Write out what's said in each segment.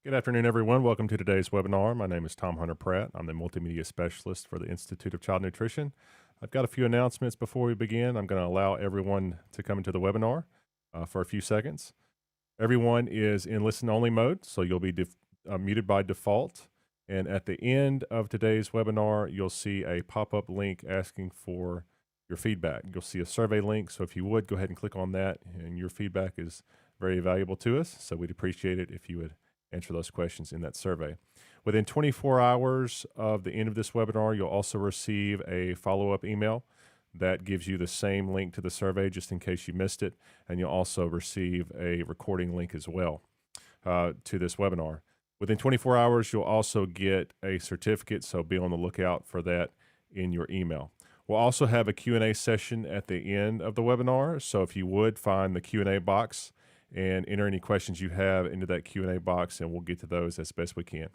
Good afternoon, everyone. Welcome to today's webinar. My name is Tom Hunter Pratt. I'm the Multimedia Specialist for the Institute of Child Nutrition. I've got a few announcements before we begin. I'm going to allow everyone to come into the webinar for a few seconds. Everyone is in listen-only mode, so you'll be muted by default. And at the end of today's webinar, you'll see a pop-up link asking for your feedback. You'll see a survey link, so if you would, go ahead and click on that, and your feedback is very valuable to us, so we'd appreciate it if you would answer those questions in that survey. Within 24 hours of the end of this webinar, you'll also receive a follow-up email that gives you the same link to the survey just in case you missed it, and you'll also receive a recording link as well to this webinar. Within 24 hours, you'll also get a certificate, so be on the lookout for that in your email. We'll also have a Q&A session at the end of the webinar, so if you would find the Q&A box and enter any questions you have into that Q&A box, and we'll get to those as best we can.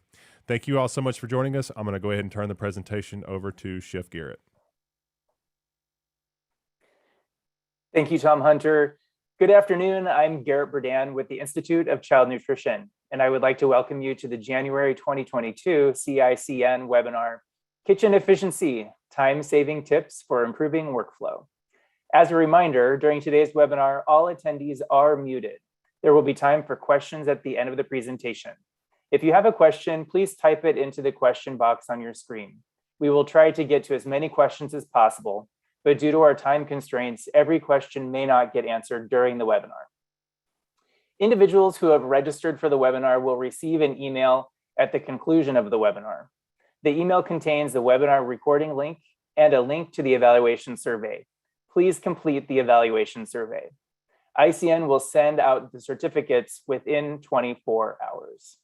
Thank you all so much for joining us. I'm going to go ahead and turn the presentation over to Chef Garrett. Thank you, Tom Hunter. Good afternoon. I'm Garrett Burdan with the Institute of Child Nutrition, and I would like to welcome you to the January 2022 CICN webinar, Kitchen Efficiency, Time-Saving Tips for Improving Workflow. As a reminder, during today's webinar, all attendees are muted. There will be time for questions at the end of the presentation. If you have a question, please type it into the question box on your screen. We will try to get to as many questions as possible, but due to our time constraints, every question may not get answered during the webinar. Individuals who have registered for the webinar will receive an email at the conclusion of the webinar. The email contains the webinar recording link and a link to the evaluation survey. Please complete the evaluation survey. ICN will send out the certificates within 24 hours.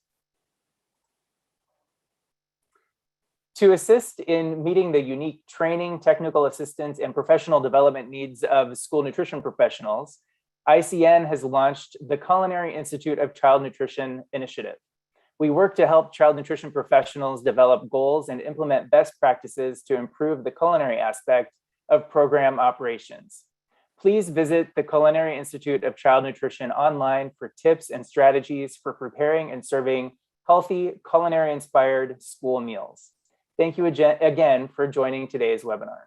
To assist in meeting the unique training, technical assistance, and professional development needs of school nutrition professionals, ICN has launched the Culinary Institute of Child Nutrition initiative. We work to help child nutrition professionals develop goals and implement best practices to improve the culinary aspect of program operations. Please visit the Culinary Institute of Child Nutrition online for tips and strategies for preparing and serving healthy, culinary-inspired school meals. Thank you again for joining today's webinar.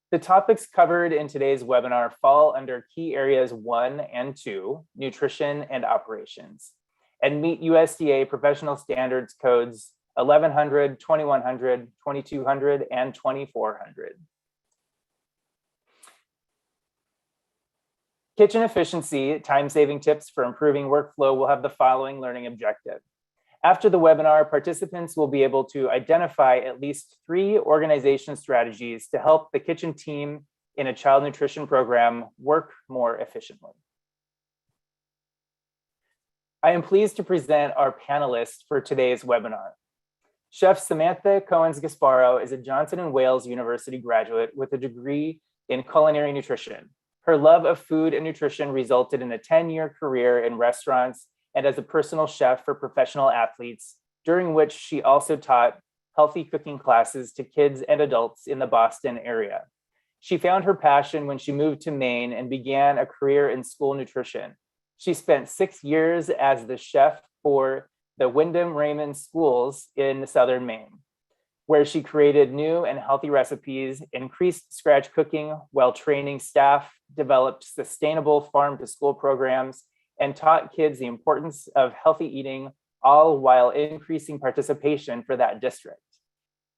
The topics covered in today's webinar fall under key areas 1 and 2, nutrition and operations, and meet USDA professional standards codes 1100, 2100, 2200, and 2400. Kitchen efficiency, time-saving tips for improving workflow will have the following learning objective. After the webinar, participants will be able to identify at least 3 organization strategies to help the kitchen team in a child nutrition program work more efficiently. I am pleased to present our panelists for today's webinar. Chef Samantha Cohens-Gasparo is a Johnson & Wales University graduate with a degree in culinary nutrition. Her love of food and nutrition resulted in a 10-year career in restaurants and as a personal chef for professional athletes, during which she also taught healthy cooking classes to kids and adults in the Boston area. She found her passion when she moved to Maine and began a career in school nutrition. She spent 6 years as the chef for the Wyndham Raymond Schools in southern Maine, where she created new and healthy recipes, increased scratch cooking while training staff, developed sustainable farm-to-school programs, and taught kids the importance of healthy eating, all while increasing participation for that district.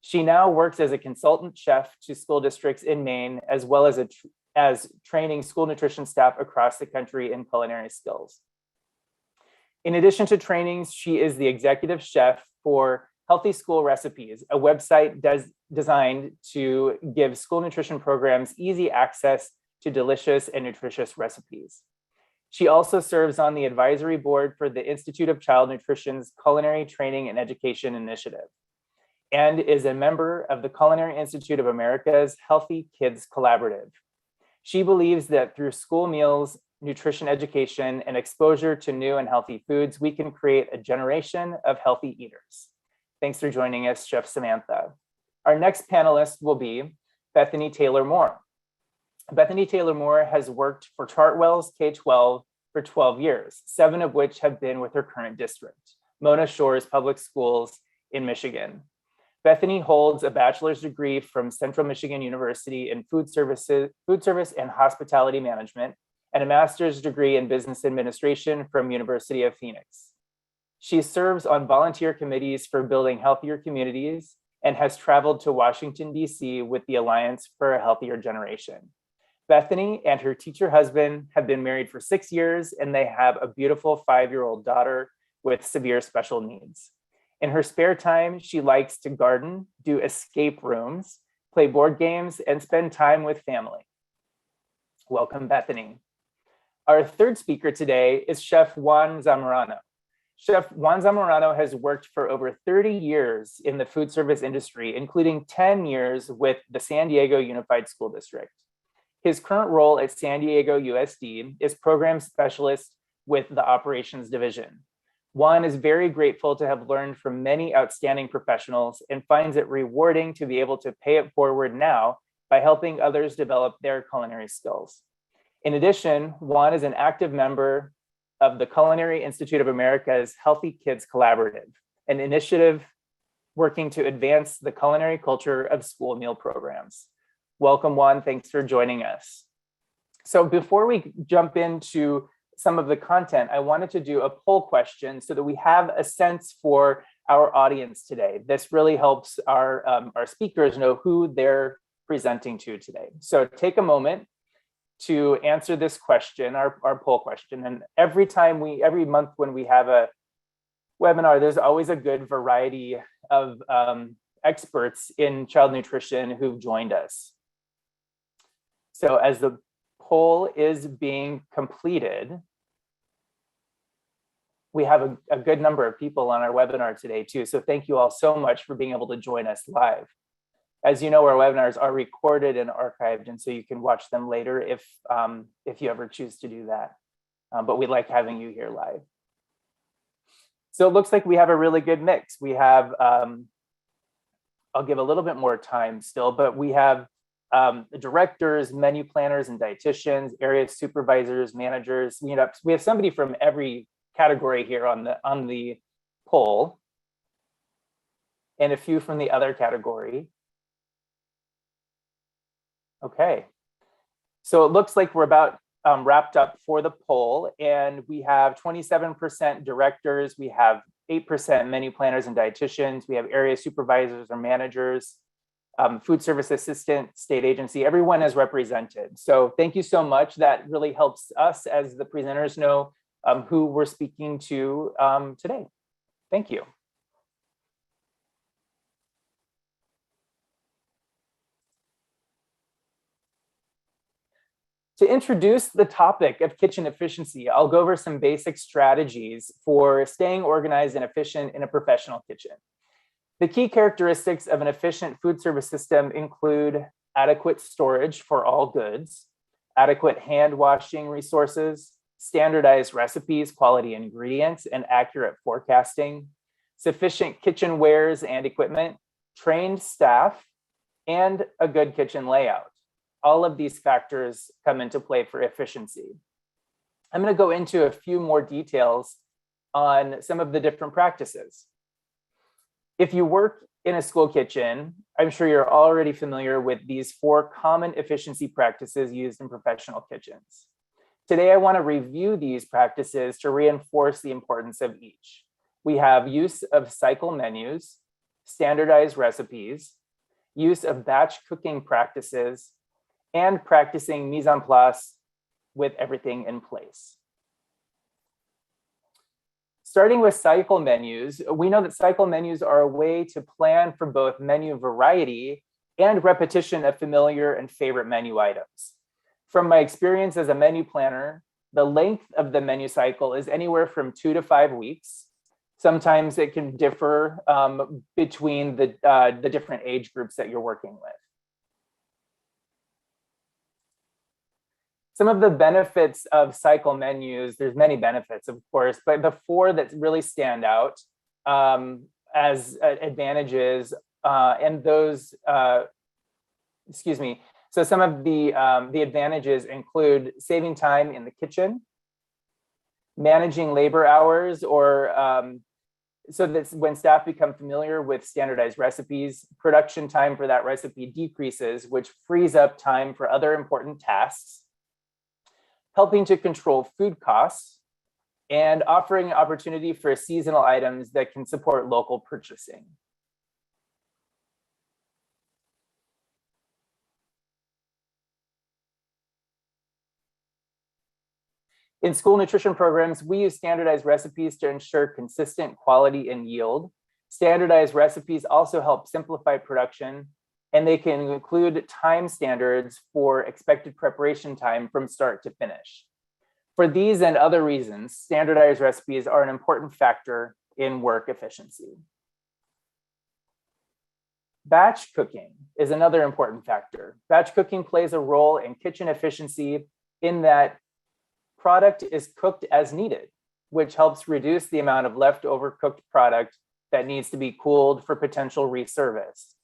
She now works as a consultant chef to school districts in Maine, as well as training school nutrition staff across the country in culinary skills. In addition to trainings, she is the executive chef for Healthy School Recipes, a website designed to give school nutrition programs easy access to delicious and nutritious recipes. She also serves on the advisory board for the Institute of Child Nutrition's Culinary Training and Education Initiative, and is a member of the Culinary Institute of America's Healthy Kids Collaborative. She believes that through school meals, nutrition education, and exposure to new and healthy foods, we can create a generation of healthy eaters. Thanks for joining us, Chef Samantha. Our next panelist will be Bethany Taylor Moore. Bethany Taylor Moore has worked for Chartwell's K-12 for 12 years, 7 of which have been with her current district, Mona Shores Public Schools in Michigan. Bethany holds a bachelor's degree from Central Michigan University in food service and hospitality management, and a master's degree in business administration from University of Phoenix. She serves on volunteer committees for building healthier communities and has traveled to Washington, D.C. with the Alliance for a Healthier Generation. Bethany and her teacher husband have been married for 6 years, and they have a beautiful 5-year-old daughter with severe special needs. In her spare time, she likes to garden, do escape rooms, play board games, and spend time with family. Welcome, Bethany. Our third speaker today is Chef Juan Zamorano. Chef Juan Zamorano has worked for over 30 years in the food service industry, including 10 years with the San Diego Unified School District. His current role at San Diego USD is program specialist with the operations division. Juan is very grateful to have learned from many outstanding professionals and finds it rewarding to be able to pay it forward now by helping others develop their culinary skills. In addition, Juan is an active member of the Culinary Institute of America's Healthy Kids Collaborative, an initiative working to advance the culinary culture of school meal programs. Welcome, Juan. Thanks for joining us. So before we jump into some of the content, I wanted to do a poll question so that we have a sense for our audience today. This really helps our speakers know who they're presenting to today. So take a moment to answer this question, our poll question. And every month when we have a webinar, there's always a good variety of experts in child nutrition who've joined us. So as the poll is being completed, we have a good number of people on our webinar today too. So thank you all so much for being able to join us live. As you know, our webinars are recorded and archived, and so you can watch them later if you ever choose to do that. But we like having you here live. So it looks like we have a really good mix. We have, I'll give a little bit more time still, but we have directors, menu planners, and dietitians, area supervisors, managers. We have somebody from every category here on the poll, and a few from the other category. Okay, so it looks like we're about wrapped up for the poll, and we have 27% directors, we have 8% menu planners and dietitians, we have area supervisors or managers, food service assistant, state agency, everyone is represented. So thank you so much. That really helps us as the presenters know who we're speaking to today. Thank you. To introduce the topic of kitchen efficiency, I'll go over some basic strategies for staying organized and efficient in a professional kitchen. The key characteristics of an efficient food service system include adequate storage for all goods, adequate hand washing resources, standardized recipes, quality ingredients, and accurate forecasting, sufficient kitchenwares and equipment, trained staff, and a good kitchen layout. All of these factors come into play for efficiency. I'm going to go into a few more details on some of the different practices. If you work in a school kitchen, I'm sure you're already familiar with these 4 common efficiency practices used in professional kitchens. Today, I want to review these practices to reinforce the importance of each. We have use of cycle menus, standardized recipes, use of batch cooking practices, and practicing mise en place with everything in place. Starting with cycle menus, we know that cycle menus are a way to plan for both menu variety and repetition of familiar and favorite menu items. From my experience as a menu planner, the length of the menu cycle is anywhere from 2 to 5 weeks. Sometimes it can differ between the different age groups that you're working with. Some of the benefits of cycle menus, there's many benefits, of course, but the 4 that really stand out as advantages, and those, so some of the advantages include saving time in the kitchen, managing labor hours, or so that when staff become familiar with standardized recipes, production time for that recipe decreases, which frees up time for other important tasks, helping to control food costs, and offering opportunity for seasonal items that can support local purchasing. In school nutrition programs, we use standardized recipes to ensure consistent quality and yield. Standardized recipes also help simplify production, and they can include time standards for expected preparation time from start to finish. For these and other reasons, standardized recipes are an important factor in work efficiency. Batch cooking is another important factor. Batch cooking plays a role in kitchen efficiency in that product is cooked as needed, which helps reduce the amount of leftover cooked product that needs to be cooled for potential reservice.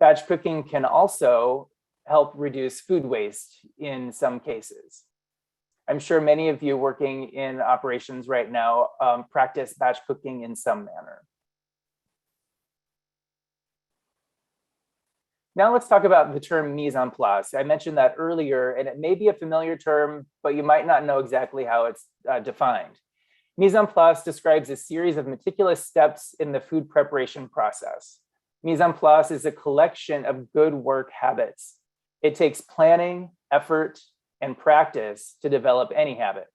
Batch cooking can also help reduce food waste in some cases. I'm sure many of you working in operations right now practice batch cooking in some manner. Now let's talk about the term mise en place. I mentioned that earlier, and it may be a familiar term, but you might not know exactly how it's defined. Mise en place describes a series of meticulous steps in the food preparation process. Mise en place is a collection of good work habits. It takes planning, effort, and practice to develop any habit.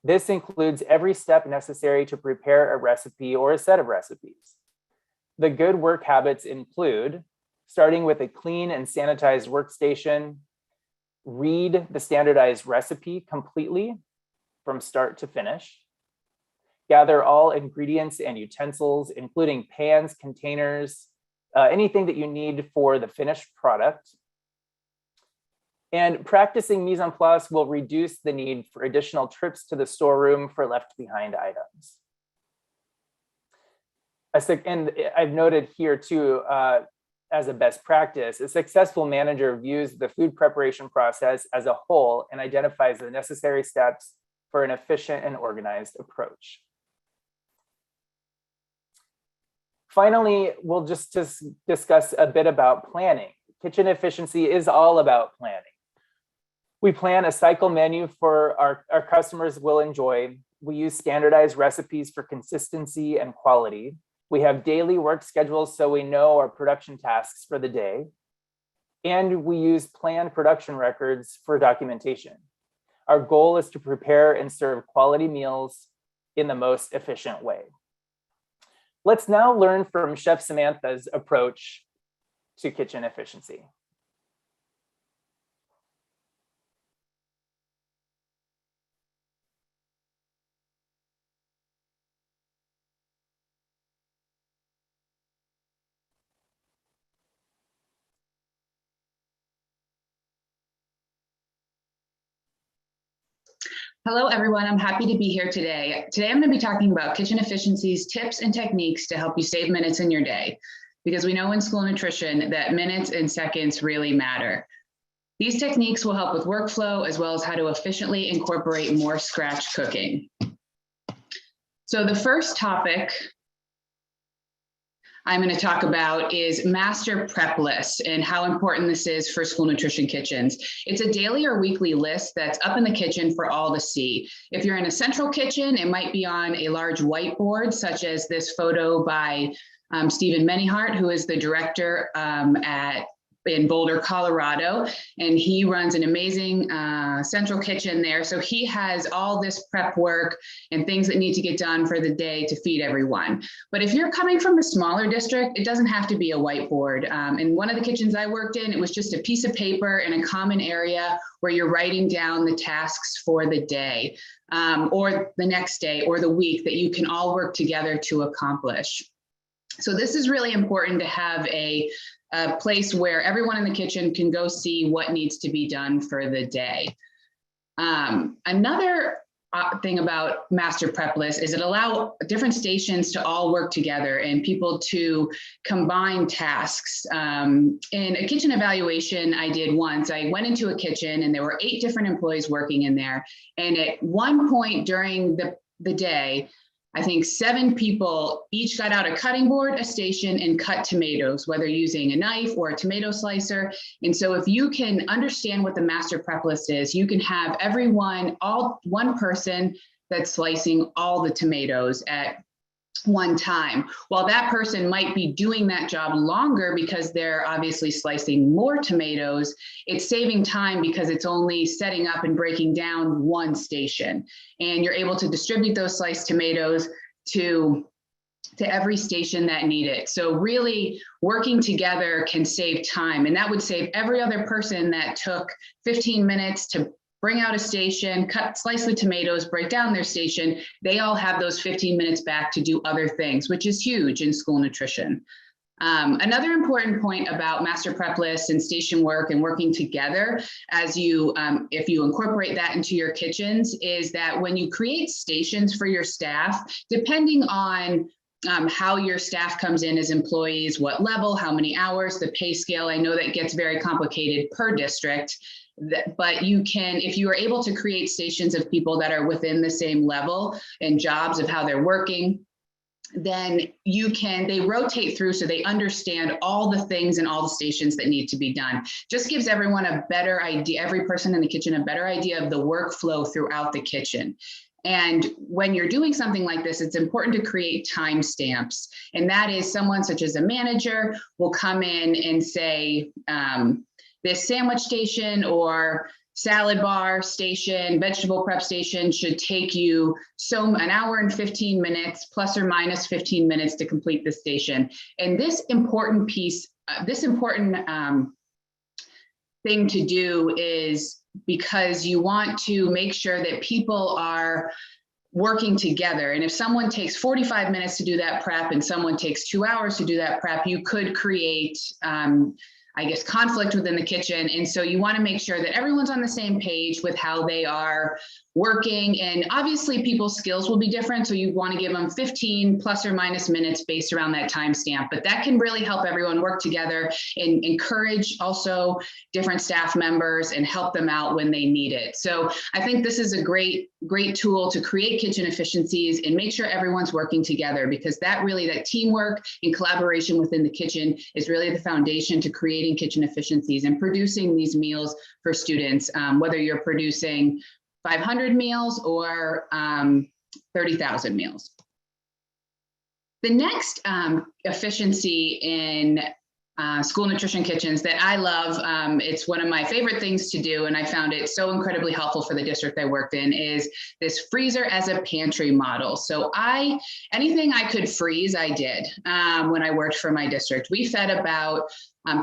This includes every step necessary to prepare a recipe or a set of recipes. The good work habits include starting with a clean and sanitized workstation, read the standardized recipe completely from start to finish, gather all ingredients and utensils, including pans, containers, anything that you need for the finished product. And practicing mise en place will reduce the need for additional trips to the storeroom for left behind items. And I've noted here too, as a best practice, a successful manager views the food preparation process as a whole and identifies the necessary steps for an efficient and organized approach. Finally, we'll just discuss a bit about planning. Kitchen efficiency is all about planning. We plan a cycle menu for our customers will enjoy. We use standardized recipes for consistency and quality. We have daily work schedules so we know our production tasks for the day. And we use planned production records for documentation. Our goal is to prepare and serve quality meals in the most efficient way. Let's now learn from Chef Samantha's approach to kitchen efficiency. Hello, everyone. I'm happy to be here today. Today, I'm going to be talking about kitchen efficiencies, tips, and techniques to help you save minutes in your day, because we know in school nutrition that minutes and seconds really matter. These techniques will help with workflow as well as how to efficiently incorporate more scratch cooking. So the first topic I'm going to talk about is master prep lists and how important this is for school nutrition kitchens. It's a daily or weekly list that's up in the kitchen for all to see. If you're in a central kitchen, it might be on a large whiteboard, such as this photo by Stephen Menihart, who is the director in Boulder, Colorado, and he runs an amazing central kitchen there. So he has all this prep work and things that need to get done for the day to feed everyone. But if you're coming from a smaller district, it doesn't have to be a whiteboard. In one of the kitchens I worked in, it was just a piece of paper in a common area where you're writing down the tasks for the day or the next day or the week that you can all work together to accomplish. So this is really important to have a place where everyone in the kitchen can go see what needs to be done for the day. Another thing about master prep lists is it allows different stations to all work together and people to combine tasks. In a kitchen evaluation I did once, I went into a kitchen and there were 8 different employees working in there. And at one point during the the day, I think 7 people each got out a cutting board, a station, and cut tomatoes, whether using a knife or a tomato slicer. And so if you can understand what the master prep list is, you can have one person that's slicing all the tomatoes at one time. While that person might be doing that job longer because they're obviously slicing more tomatoes, it's saving time because it's only setting up and breaking down one station. And you're able to distribute those sliced tomatoes to every station that need it. So really working together can save time. And that would save every other person that took 15 minutes to bring out a station, slice the tomatoes, break down their station. They all have those 15 minutes back to do other things, which is huge in school nutrition. Another important point about master prep lists and station work and working together as you, if you incorporate that into your kitchens, is that when you create stations for your staff, depending on how your staff comes in as employees, what level, how many hours, the pay scale, I know that gets very complicated per district. But you can, if you are able to create stations of people that are within the same level and jobs of how they're working, then they rotate through so they understand all the things and all the stations that need to be done. Just gives everyone a better idea, every person in the kitchen, a better idea of the workflow throughout the kitchen. And when you're doing something like this, it's important to create timestamps. And that is someone such as a manager will come in and say, this sandwich station or salad bar station, vegetable prep station should take you an hour and 15 minutes, plus or minus 15 minutes to complete the station. And this important piece, thing to do is because you want to make sure that people are working together. And if someone takes 45 minutes to do that prep and someone takes 2 hours to do that prep, you could create conflict within the kitchen. And so you want to make sure that everyone's on the same page with how they are working. And obviously people's skills will be different. So you want to give them 15 plus or minus minutes based around that timestamp, but that can really help everyone work together and encourage also different staff members and help them out when they need it. So I think this is a great tool to create kitchen efficiencies and make sure everyone's working together, because that teamwork and collaboration within the kitchen is really the foundation to creating kitchen efficiencies and producing these meals for students, whether you're producing 500 meals or 30,000 meals. The next efficiency in school nutrition kitchens that I love, it's one of my favorite things to do, and I found it so incredibly helpful for the district I worked in, is this freezer as a pantry model. So anything I could freeze, I did when I worked for my district. We fed about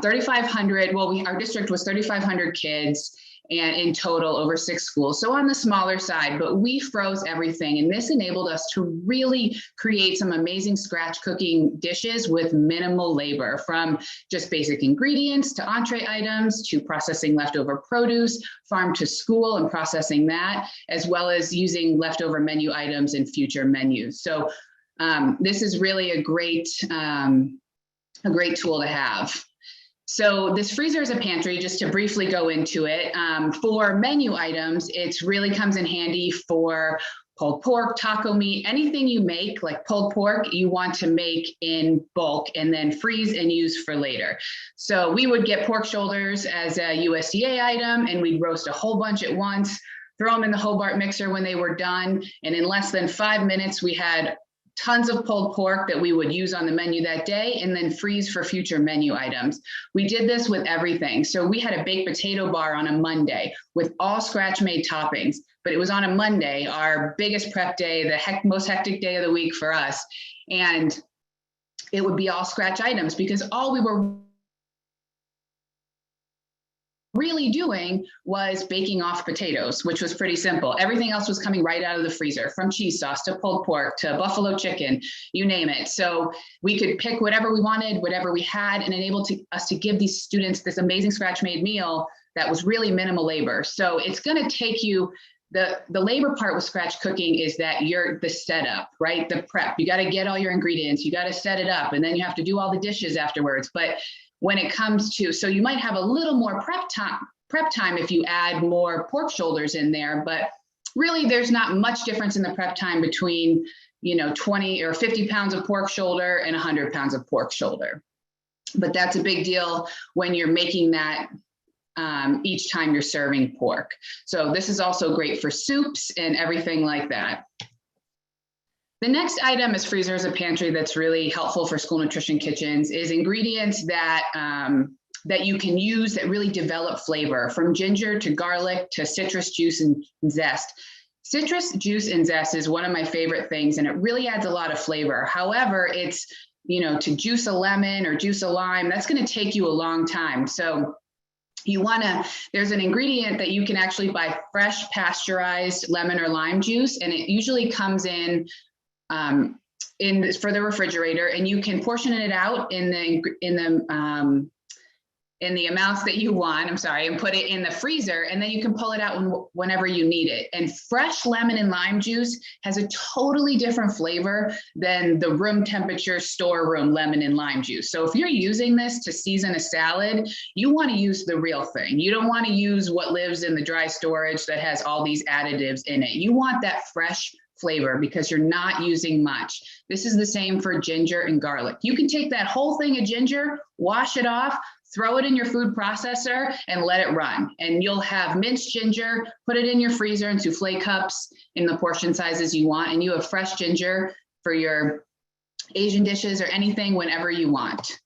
3,500, our district was 3,500 kids, and in total over 6 schools. So on the smaller side, but we froze everything. And this enabled us to really create some amazing scratch cooking dishes with minimal labor, from just basic ingredients to entree items to processing leftover produce, farm to school and processing that, as well as using leftover menu items in future menus. So this is really a great tool to have. So this freezer is a pantry, just to briefly go into it. For menu items, it really comes in handy for pulled pork, taco meat, anything you make, like pulled pork, you want to make in bulk and then freeze and use for later. So we would get pork shoulders as a USDA item, and we'd roast a whole bunch at once, throw them in the Hobart mixer when they were done. And in less than 5 minutes, we had tons of pulled pork that we would use on the menu that day and then freeze for future menu items. We did this with everything. So we had a baked potato bar on a Monday with all scratch made toppings, but it was on a Monday, our biggest prep day, the most hectic day of the week for us. And it would be all scratch items, because all we were really doing was baking off potatoes, which was pretty simple. Everything else was coming right out of the freezer, from cheese sauce to pulled pork to buffalo chicken, you name it. So we could pick whatever we wanted, whatever we had, and enable us to give these students this amazing scratch-made meal that was really minimal labor. So it's going to take you, the labor part with scratch cooking is that the setup, right? The prep, you got to get all your ingredients, you got to set it up, and then you have to do all the dishes afterwards. But when it comes to, so you might have a little more prep time if you add more pork shoulders in there, but really, there's not much difference in the prep time between, 20 or 50 pounds of pork shoulder and 100 pounds of pork shoulder. But that's a big deal when you're making that each time you're serving pork. So this is also great for soups and everything like that. The next item is freezer as a pantry that's really helpful for school nutrition kitchens is ingredients that that you can use that really develop flavor, from ginger to garlic to citrus juice and zest. Citrus juice and zest is one of my favorite things, and it really adds a lot of flavor. However, it's, to juice a lemon or juice a lime, that's going to take you a long time. So there's an ingredient that you can actually buy fresh pasteurized lemon or lime juice, and it usually comes in for the refrigerator, and you can portion it out in the amounts that you want, and put it in the freezer, and then you can pull it out whenever you need it. And fresh lemon and lime juice has a totally different flavor than the room temperature storeroom lemon and lime juice. So if you're using this to season a salad, you want to use the real thing. You don't want to use what lives in the dry storage that has all these additives in it. You want that fresh flavor because you're not using much. This is the same for ginger and garlic. You can take that whole thing of ginger, wash it off, throw it in your food processor and let it run. And you'll have minced ginger, put it in your freezer in souffle cups in the portion sizes you want. And you have fresh ginger for your Asian dishes or anything whenever you want.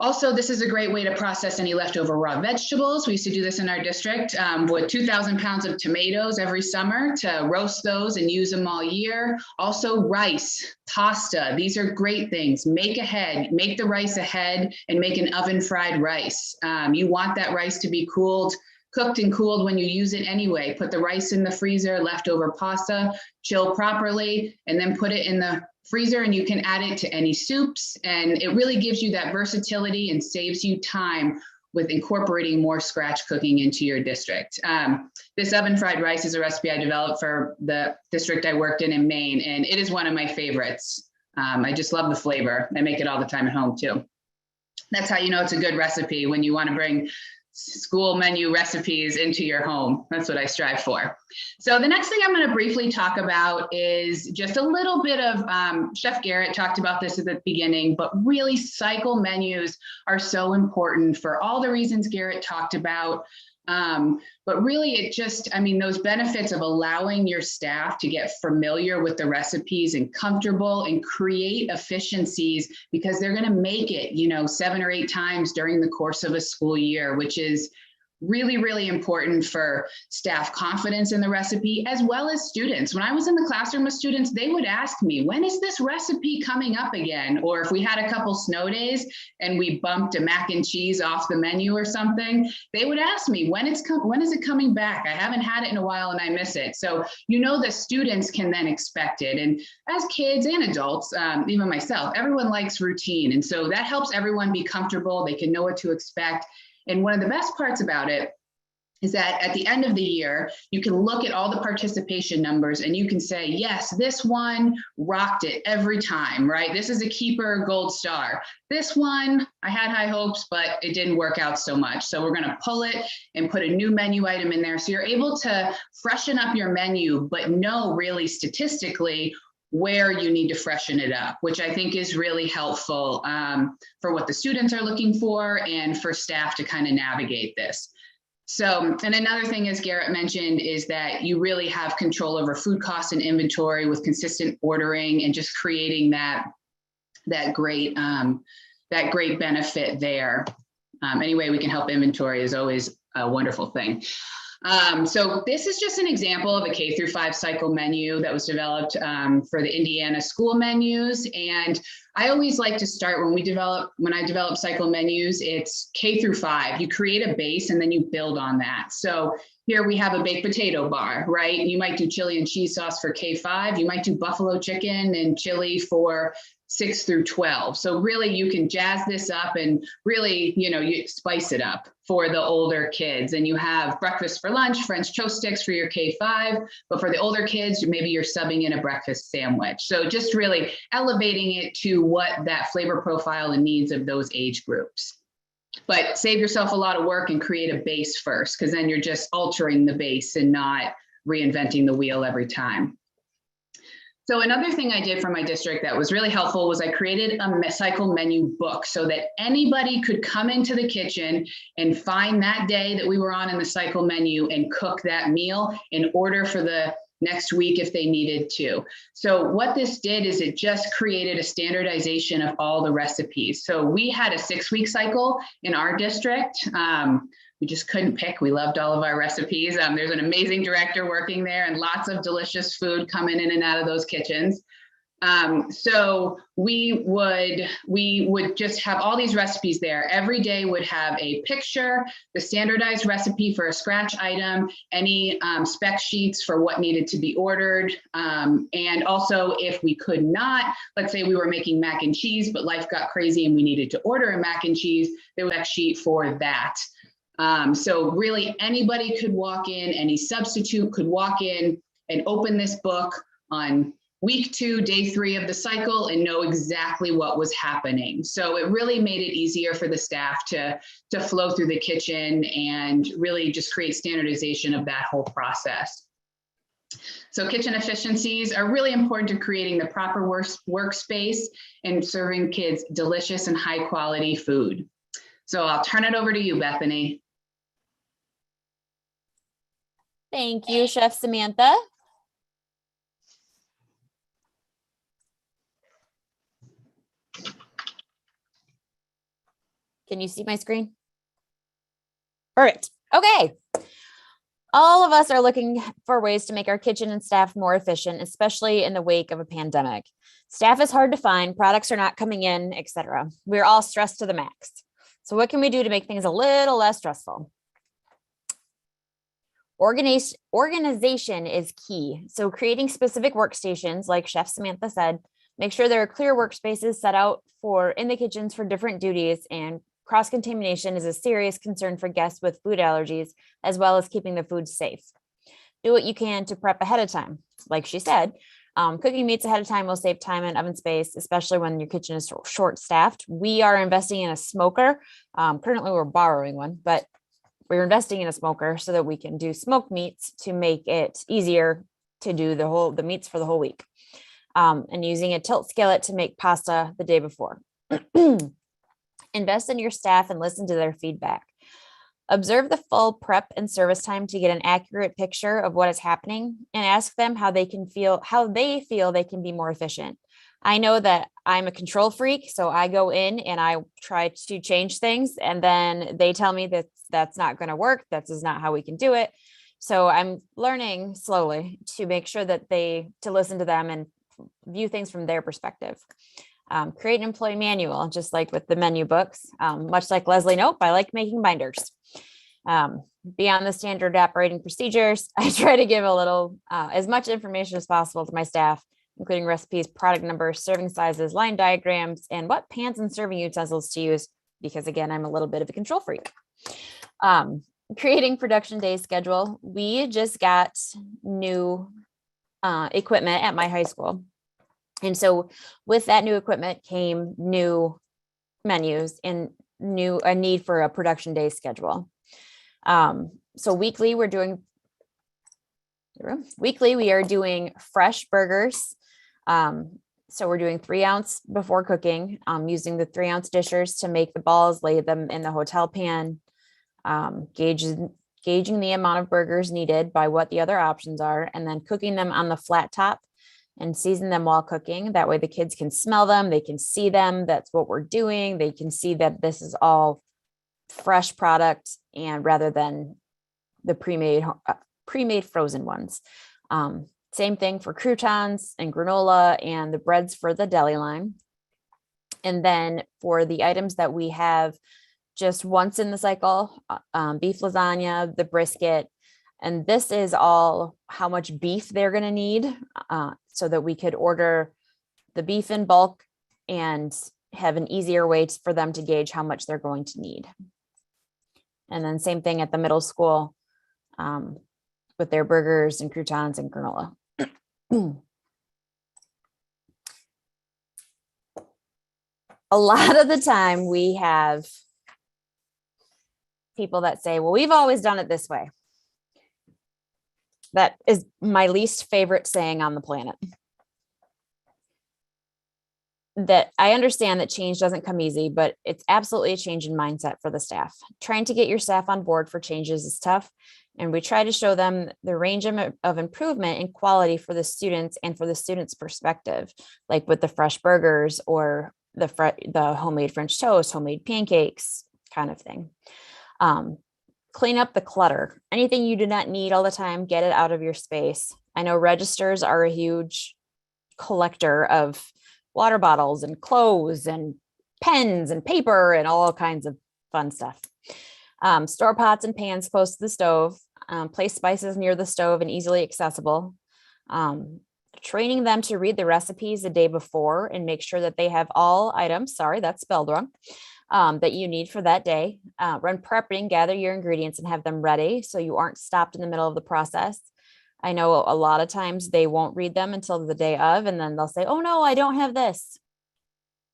Also, this is a great way to process any leftover raw vegetables. We used to do this in our district with 2,000 pounds of tomatoes every summer to roast those and use them all year. Also rice, pasta, these are great things. Make the rice ahead and make an oven fried rice. You want that rice to be cooked and cooled when you use it anyway. Put the rice in the freezer, leftover pasta, chill properly, and then put it in the freezer, and you can add it to any soups. And it really gives you that versatility and saves you time with incorporating more scratch cooking into your district. This oven fried rice is a recipe I developed for the district I worked in Maine, and it is one of my favorites. I just love the flavor. I make it all the time at home too. That's how you know it's a good recipe, when you want to bring school menu recipes into your home. That's what I strive for. So the next thing I'm going to briefly talk about is just a little bit of, Chef Garrett talked about this at the beginning, but really cycle menus are so important for all the reasons Garrett talked about. But really those benefits of allowing your staff to get familiar with the recipes and comfortable and create efficiencies, because they're going to make it, 7 or 8 times during the course of a school year, which is really, really important for staff confidence in the recipe, as well as students. When I was in the classroom with students, they would ask me, when is this recipe coming up again? Or if we had a couple snow days and we bumped a mac and cheese off the menu or something, they would ask me, when is it coming back? I haven't had it in a while and I miss it. So, the students can then expect it. And as kids and adults, even myself, everyone likes routine. And so that helps everyone be comfortable. They can know what to expect. And one of the best parts about it is that at the end of the year, you can look at all the participation numbers and you can say, yes, this one rocked it every time, right? This is a keeper gold star. This one, I had high hopes, but it didn't work out so much. So we're going to pull it and put a new menu item in there. So you're able to freshen up your menu, but know really statistically where you need to freshen it up, which I think is really helpful for what the students are looking for and for staff to kind of navigate this. So, and another thing, as Garrett mentioned, is that you really have control over food costs and inventory with consistent ordering and just creating that great benefit there. Any way we can help inventory is always a wonderful thing. So this is just an example of a K-5 cycle menu that was developed for the Indiana school menus. And I always like to start when I develop cycle menus, it's K-5. You create a base and then you build on that. So here we have a baked potato bar, right? You might do chili and cheese sauce for K-5. You might do buffalo chicken and chili for 6 through 12. So really you can jazz this up and really, you spice it up for the older kids. And you have breakfast for lunch, French toast sticks for your K-5, but for the older kids, maybe you're subbing in a breakfast sandwich. So just really elevating it to what that flavor profile and needs of those age groups. But save yourself a lot of work and create a base first, because then you're just altering the base and not reinventing the wheel every time. So another thing I did for my district that was really helpful was I created a cycle menu book so that anybody could come into the kitchen and find that day that we were on in the cycle menu and cook that meal and order for the next week if they needed to. So what this did is it just created a standardization of all the recipes. So we had a 6-week cycle in our district. We just couldn't pick. We loved all of our recipes. There's an amazing director working there and lots of delicious food coming in and out of those kitchens. So we would just have all these recipes there. Every day would have a picture, the standardized recipe for a scratch item, any spec sheets for what needed to be ordered. And also if we could not, let's say we were making mac and cheese, but life got crazy and we needed to order a mac and cheese, there was a spec sheet for that. So really anybody could walk in, any substitute could walk in and open this book on week 2, day 3 of the cycle and know exactly what was happening. So it really made it easier for the staff to flow through the kitchen and really just create standardization of that whole process. So kitchen efficiencies are really important to creating the proper workspace and serving kids delicious and high quality food. So I'll turn it over to you, Bethany. Thank you, Chef Samantha. Can you see my screen? Perfect. Okay. All of us are looking for ways to make our kitchen and staff more efficient, especially in the wake of a pandemic. Staff is hard to find, products are not coming in, etc. We're all stressed to the max. So what can we do to make things a little less stressful? Organization is key. So creating specific workstations, like Chef Samantha said, make sure there are clear workspaces set out in the kitchens for different duties, and cross-contamination is a serious concern for guests with food allergies, as well as keeping the food safe. Do what you can to prep ahead of time. Like she said, cooking meats ahead of time will save time and oven space, especially when your kitchen is short-staffed. We are investing in a smoker. Currently, we're borrowing one, but we're investing in a smoker so that we can do smoked meats to make it easier to do the meats for the whole week. And using a tilt skillet to make pasta the day before. Invest in your staff and listen to their feedback. Observe the full prep and service time to get an accurate picture of what is happening, and ask them how they feel they can be more efficient. I know that I'm a control freak, so I go in and I try to change things, and then they tell me that that's not going to work. That is not how we can do it. So I'm learning slowly to make sure that to listen to them and view things from their perspective. Create an employee manual, just like with the menu books. Much like Leslie Knope, I like making binders. Beyond the standard operating procedures, I try to give as much information as possible to my staff, including recipes, product numbers, serving sizes, line diagrams, and what pans and serving utensils to use, because again, I'm a little bit of a control freak. Creating production day schedule. We just got new equipment at my high school. And so with that new equipment came new menus and a need for a production day schedule. So weekly we are doing fresh burgers. So we're doing 3 ounce before cooking, using the 3 ounce dishers to make the balls, lay them in the hotel pan, gauging the amount of burgers needed by what the other options are, and then cooking them on the flat top and season them while cooking. That way the kids can smell them, they can see them. That's what we're doing. They can see that this is all fresh product, and rather than the pre-made frozen ones. Same thing for croutons and granola and the breads for the deli line. And then for the items that we have just once in the cycle, beef lasagna, the brisket, and this is all how much beef they're going to need, so that we could order the beef in bulk and have an easier way for them to gauge how much they're going to need. And then same thing at the middle school, with their burgers and croutons and granola. A lot of the time we have people that say, well, we've always done it this way. That is my least favorite saying on the planet. That I understand that change doesn't come easy, but it's absolutely a change in mindset for the staff. Trying to get your staff on board for changes is tough. And we try to show them the range of improvement in quality for the students and for the students' perspective, like with the fresh burgers or the homemade French toast, homemade pancakes kind of thing. Clean up the clutter. Anything you do not need all the time, get it out of your space. I know registers are a huge collector of water bottles and clothes and pens and paper and all kinds of fun stuff. Store pots and pans close to the stove. Place spices near the stove and easily accessible. Training them to read the recipes the day before and make sure that they have all items, sorry, that's spelled wrong, that you need for that day. Run prepping, gather your ingredients and have them ready so you aren't stopped in the middle of the process. I know a lot of times they won't read them until the day of, and then they'll say, oh no, I don't have this.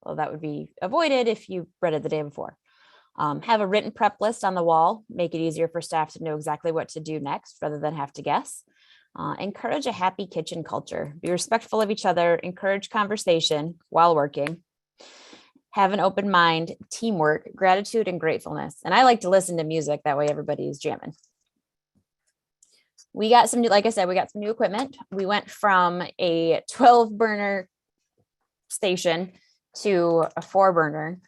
Well, that would be avoided if you read it the day before. Have a written prep list on the wall, make it easier for staff to know exactly what to do next rather than have to guess. Encourage a happy kitchen culture. Be respectful of each other, encourage conversation while working. Have an open mind, teamwork, gratitude, and gratefulness. And I like to listen to music. That way everybody is jamming. We got some, like I said, we got some new equipment. We went from a 12 burner station to a 4 burner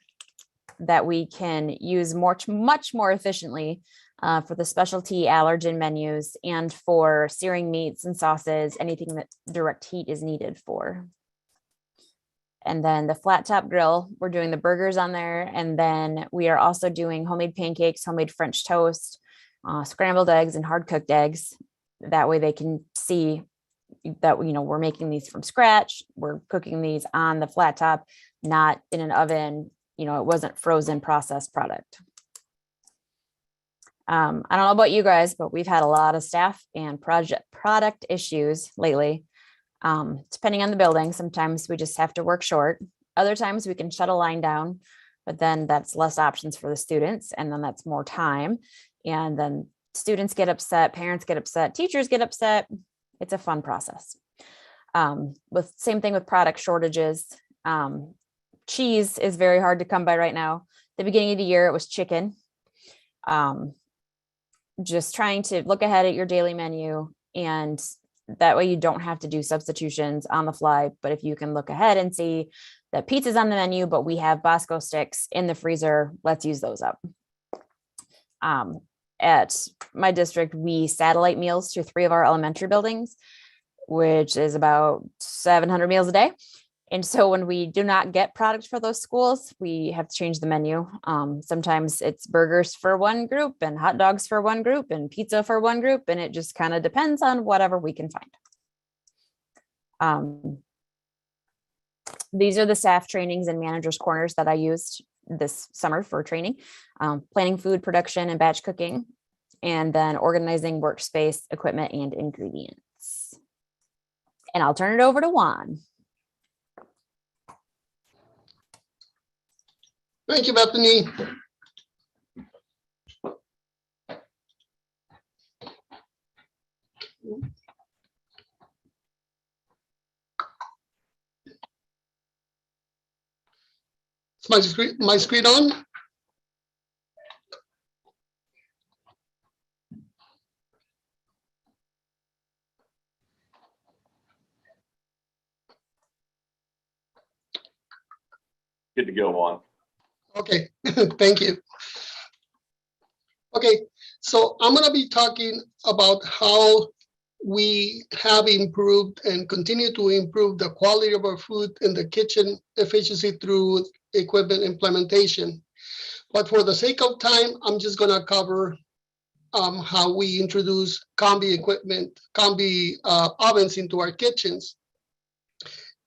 that we can use much more efficiently for the specialty allergen menus and for searing meats and sauces, anything that direct heat is needed for. And then the flat top grill, we're doing the burgers on there. And then we are also doing homemade pancakes, homemade French toast, scrambled eggs and hard cooked eggs. That way they can see that, you know, we're making these from scratch. We're cooking these on the flat top, not in an oven. You know, it wasn't frozen processed product. I don't know about you guys, but we've had a lot of staff and product issues lately. Depending on the building, sometimes we just have to work short. Other times we can shut a line down, but then that's less options for the students. And then that's more time. And then students get upset, parents get upset, teachers get upset. It's a fun process. With same thing with product shortages. Cheese is very hard to come by right now. The beginning of the year, it was chicken. Just trying to look ahead at your daily menu, and that way you don't have to do substitutions on the fly. But if you can look ahead and see that pizza's on the menu, but we have Bosco sticks in the freezer, let's use those up. At my district, we satellite meals to 3 of our elementary buildings, which is about 700 meals a day. And so when we do not get product for those schools, we have to change the menu. Sometimes it's burgers for one group and hot dogs for one group and pizza for one group. And it just kind of depends on whatever we can find. These are the staff trainings and managers corners that I used this summer for training, planning food production and batch cooking, and then organizing workspace, equipment, and ingredients. And I'll turn it over to Juan. Thank you, Bethany. Is my screen on? Good to go on. Okay, thank you. Okay, so I'm going to be talking about how we have improved and continue to improve the quality of our food and the kitchen efficiency through equipment implementation. But for the sake of time, I'm just going to cover how we introduce Combi ovens into our kitchens.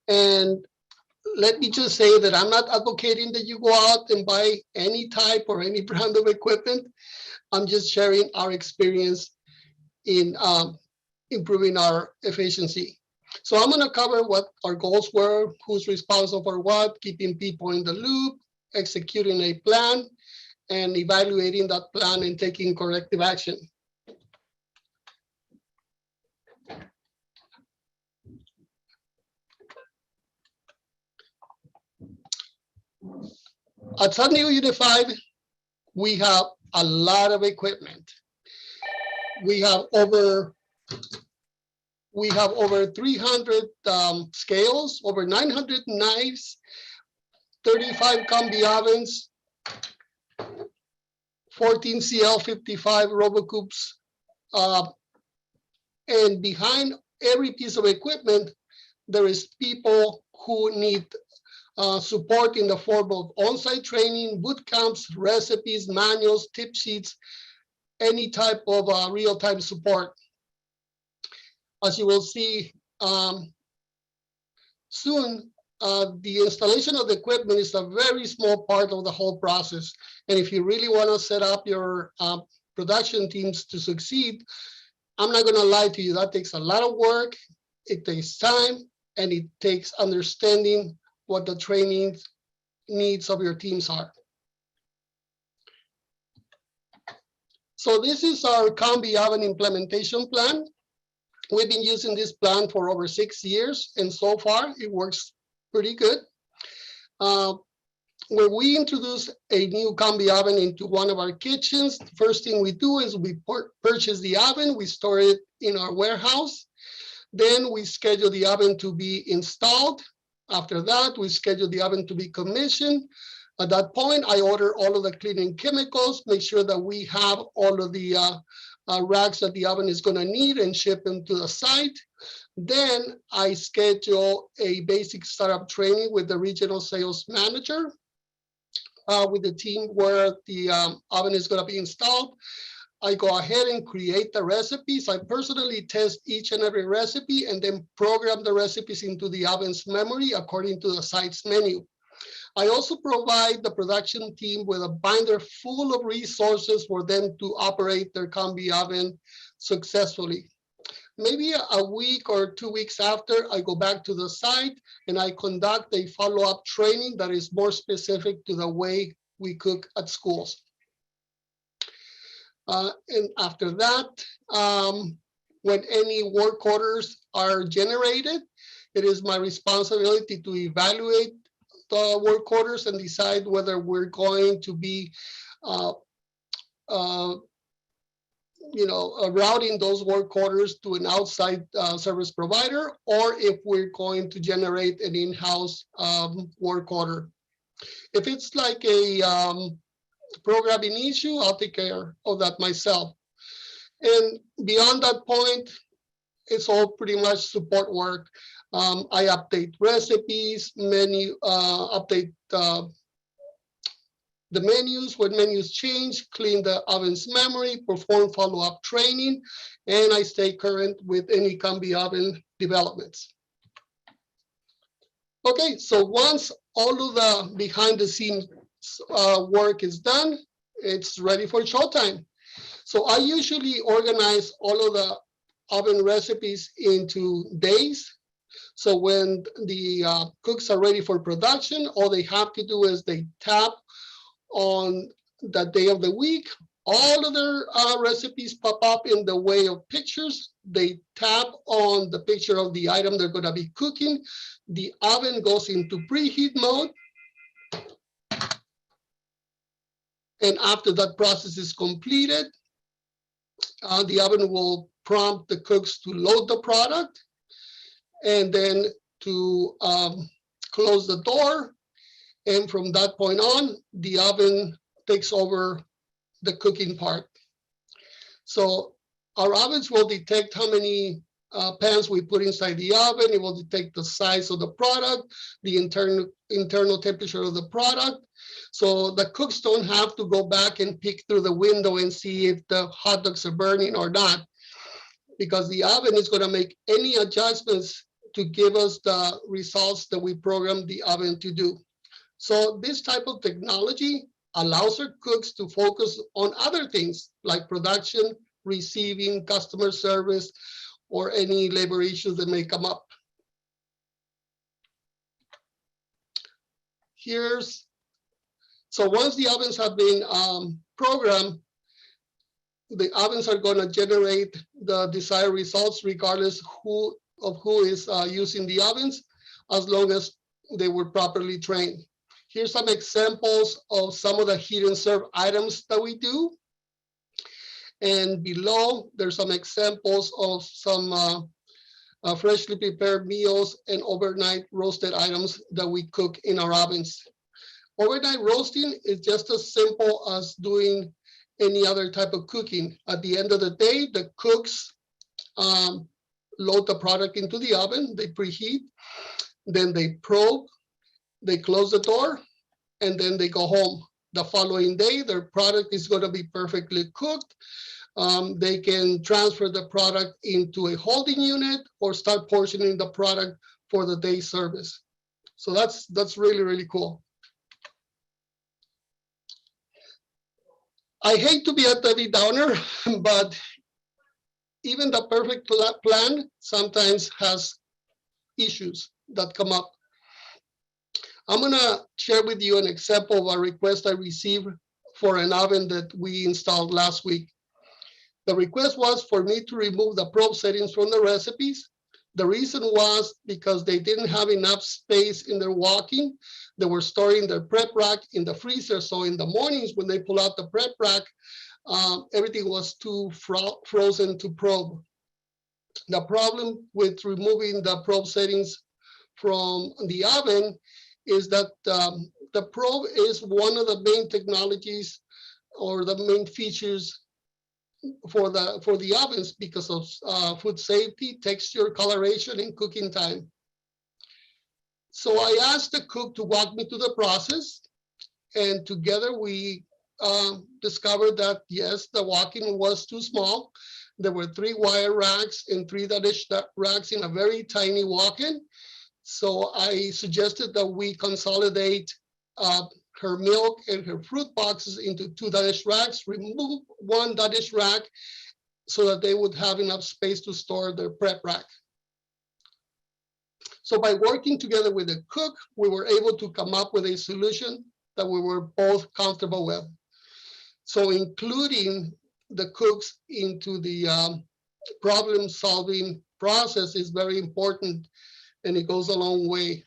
And let me just say that I'm not advocating that you go out and buy any type or any brand of equipment. I'm just sharing our experience in improving our efficiency. So I'm going to cover what our goals were, who's responsible for what, keeping people in the loop, executing a plan, and evaluating that plan and taking corrective action. At San Diego Unified, we have a lot of equipment. We have over 300 scales, over 900 knives, 35 Combi Ovens, 14 CL55 RoboCoops, and behind every piece of equipment, there is people who need support in the form of on-site training, boot camps, recipes, manuals, tip sheets, any type of real-time support. As you will see soon, the installation of the equipment is a very small part of the whole process. And if you really want to set up your production teams to succeed, I'm not going to lie to you, that takes a lot of work, it takes time, and it takes understanding what the training needs of your teams are. So this is our Combi Oven implementation plan. We've been using this plan for over 6 years, and so far it works pretty good. When we introduce a new Combi oven into one of our kitchens, the first thing we do is we purchase the oven, we store it in our warehouse. Then we schedule the oven to be installed. After that, we schedule the oven to be commissioned. At that point, I order all of the cleaning chemicals, make sure that we have all of the racks that the oven is going to need and ship them to the site. Then I schedule a basic startup training with the regional sales manager, with the team where the oven is going to be installed. I go ahead and create the recipes. I personally test each and every recipe and then program the recipes into the oven's memory according to the site's menu. I also provide the production team with a binder full of resources for them to operate their Combi oven successfully. Maybe a week or 2 weeks after, I go back to the site and I conduct a follow-up training that is more specific to the way we cook at schools. And after that, when any work orders are generated, it is my responsibility to evaluate the work orders and decide whether we're going to be routing those work orders to an outside service provider, or if we're going to generate an in-house work order. If it's like a programming issue, I'll take care of that myself. And beyond that point, it's all pretty much support work. I update recipes, update the menus when menus change, clean the oven's memory, perform follow-up training, and I stay current with any Combi oven developments. Okay, so once all of the behind-the-scenes work is done, it's ready for showtime. So I usually organize all of the oven recipes into days. So when the cooks are ready for production, all they have to do is they tap on the day of the week. All of their recipes pop up in the way of pictures. They tap on the picture of the item they're going to be cooking. The oven goes into preheat mode. And after that process is completed, the oven will prompt the cooks to load the product and then to close the door. And from that point on, the oven takes over the cooking part. So our ovens will detect how many pans we put inside the oven. It will detect the size of the product, the internal temperature of the product. So the cooks don't have to go back and peek through the window and see if the hot dogs are burning or not, because the oven is going to make any adjustments to give us the results that we programmed the oven to do. So this type of technology allows our cooks to focus on other things like production, receiving, customer service, or any labor issues that may come up. So once the ovens have been programmed, the ovens are going to generate the desired results regardless of who is using the ovens, as long as they were properly trained. Here's some examples of some of the heat and serve items that we do. And below, there's some examples of some freshly prepared meals and overnight roasted items that we cook in our ovens. Overnight roasting is just as simple as doing any other type of cooking. At the end of the day, the cooks load the product into the oven, they preheat, then they probe, they close the door, and then they go home. The following day, their product is going to be perfectly cooked. They can transfer the product into a holding unit or start portioning the product for the day service. So that's really, really cool. I hate to be a Debbie Downer, but even the perfect plan sometimes has issues that come up. I'm gonna share with you an example of a request I received for an oven that we installed last week. The request was for me to remove the probe settings from the recipes. The reason was because they didn't have enough space in their walk-in. They were storing their prep rack in the freezer. So in the mornings when they pull out the prep rack, everything was too frozen to probe. The problem with removing the probe settings from the oven is that the probe is one of the main technologies or the main features for the ovens because of food safety, texture, coloration, and cooking time. So I asked the cook to walk me through the process, and together we discovered that yes, the walk-in was too small. There were 3 wire racks and 3 dish racks in a very tiny walk-in. So I suggested that we consolidate her milk and her fruit boxes into 2 dish racks, remove 1 dish rack so that they would have enough space to store their prep rack. So by working together with the cook, we were able to come up with a solution that we were both comfortable with. So including the cooks into the problem-solving process is very important, and it goes a long way.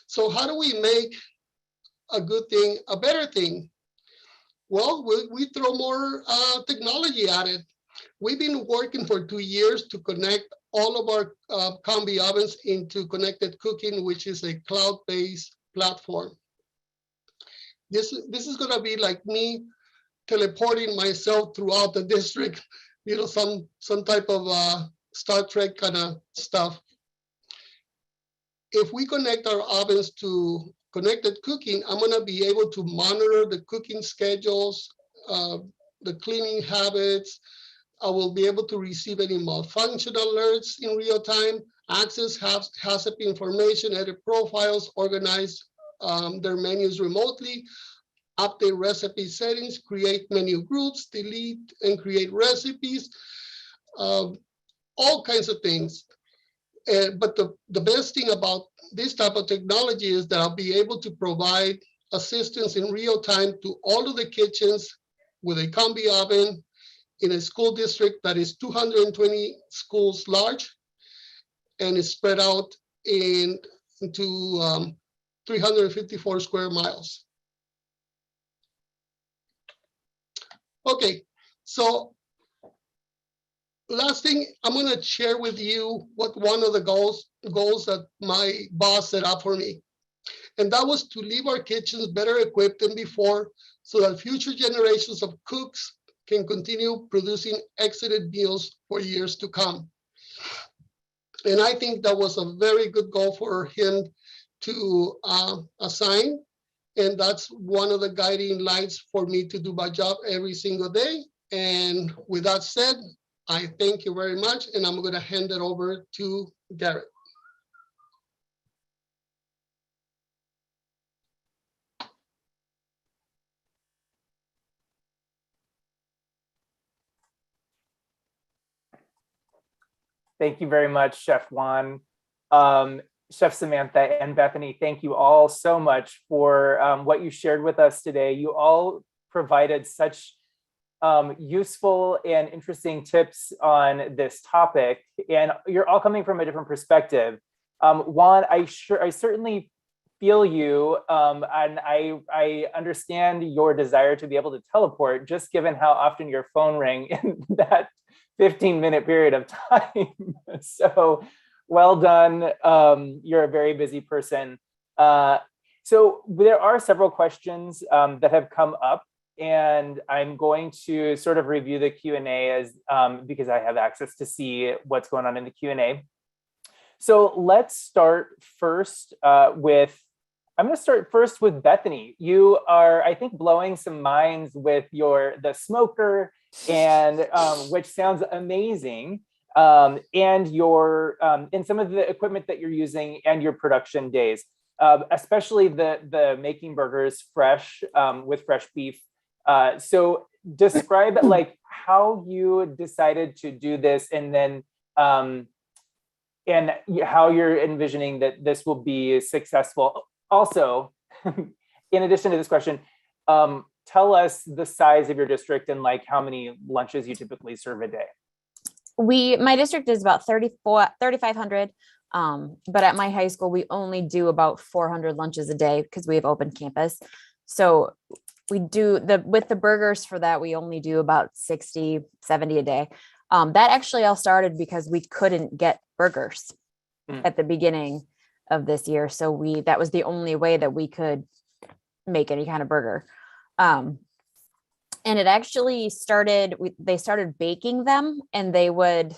So how do we make a good thing a better thing? Well, we throw more technology at it. We've been working for 2 years to connect all of our Combi ovens into Connected Cooking, which is a cloud-based platform. This is going to be like me teleporting myself throughout the district, you know, some type of Star Trek kind of stuff. If we connect our ovens to Connected Cooking, I'm going to be able to monitor the cooking schedules, the cleaning habits. I will be able to receive any malfunction alerts in real time, access HACCP information, edit profiles, organize their menus remotely, update recipe settings, create menu groups, delete and create recipes, all kinds of things. But the best thing about this type of technology is that I'll be able to provide assistance in real time to all of the kitchens with a Combi oven in a school district that is 220 schools large and is spread out into 354 square miles. Okay, so last thing, I'm going to share with you what one of the goals that my boss set up for me. And that was to leave our kitchens better equipped than before so that future generations of cooks can continue producing excellent meals for years to come. And I think that was a very good goal for him to assign. And that's one of the guiding lights for me to do my job every single day. And with that said, I thank you very much, and I'm going to hand it over to Garrett. Thank you very much, Chef Juan, Chef Samantha, and Bethany. Thank you all so much for what you shared with us today. You all provided such useful and interesting tips on this topic, and you're all coming from a different perspective. Juan, I certainly feel you, and I understand your desire to be able to teleport, just given how often your phone rang in that 15-minute period of time. So well done. You're a very busy person. So there are several questions that have come up, and I'm going to sort of review the Q&A as because I have access to see what's going on in the Q&A. So let's start first I'm going to start first with Bethany. You are, I think, blowing some minds with the smoker, and which sounds amazing, and and some of the equipment that you're using and your production days, especially the making burgers fresh with fresh beef. So describe like how you decided to do this, and then and how you're envisioning that this will be successful. Also, in addition to this question, tell us the size of your district and like how many lunches you typically serve a day. My district is about 3,500. But at my high school, we only do about 400 lunches a day because we have open campus. So we do with the burgers for that, we only do about 60, 70 a day. That actually all started because we couldn't get burgers at the beginning of this year. So that was the only way that we could make any kind of burger. And it actually started, they started baking them, and they would,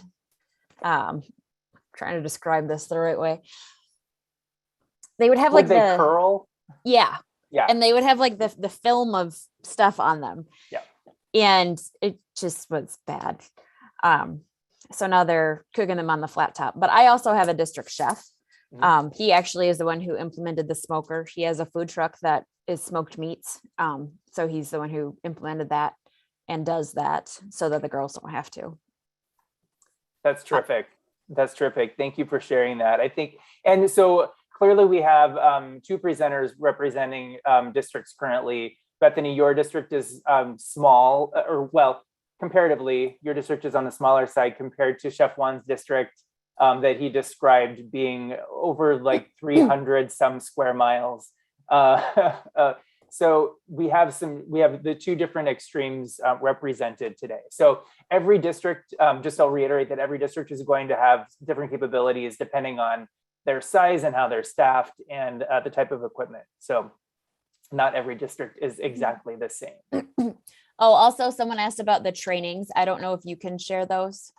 trying to describe this the right way. They would have they curl? Yeah. Yeah. And they would have like the film of stuff on them. Yeah. And it just was bad. So now they're cooking them on the flat top. But I also have a district chef. He actually is the one who implemented the smoker. He has a food truck that is smoked meats. So he's the one who implemented that and does that so that the girls don't have to. That's terrific. That's terrific. Thank you for sharing that. I think, and so clearly we have two presenters representing districts currently. Bethany, your district is small, or well, comparatively, your district is on the smaller side compared to Chef Juan's district that he described being over like 300 some square miles. So we have the two different extremes represented today. So every district, just I'll reiterate that every district is going to have different capabilities depending on their size and how they're staffed and the type of equipment. So not every district is exactly the same. Oh, also someone asked about the trainings. I don't know if you can share those.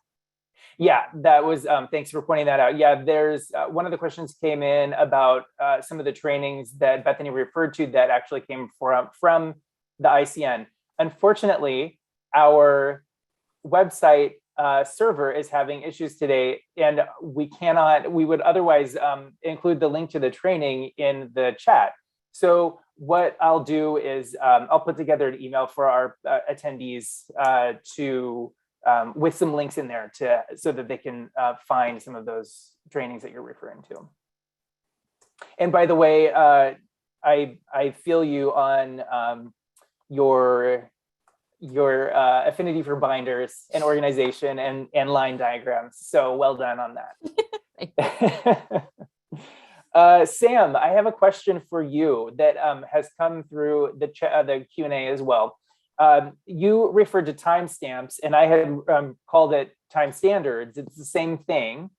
Yeah, that was, thanks for pointing that out. Yeah, there's one of the questions came in about some of the trainings that Bethany referred to that actually came from the ICN. Unfortunately, our website server is having issues today, and we would otherwise include the link to the training in the chat. So what I'll do is I'll put together an email for our attendees with some links in there so that they can find some of those trainings that you're referring to. And by the way, I feel you on your affinity for binders and organization and line diagrams. So well done on that. Sam, I have a question for you that has come through the Q&A as well. You referred to timestamps, and I had called it time standards. It's the same thing.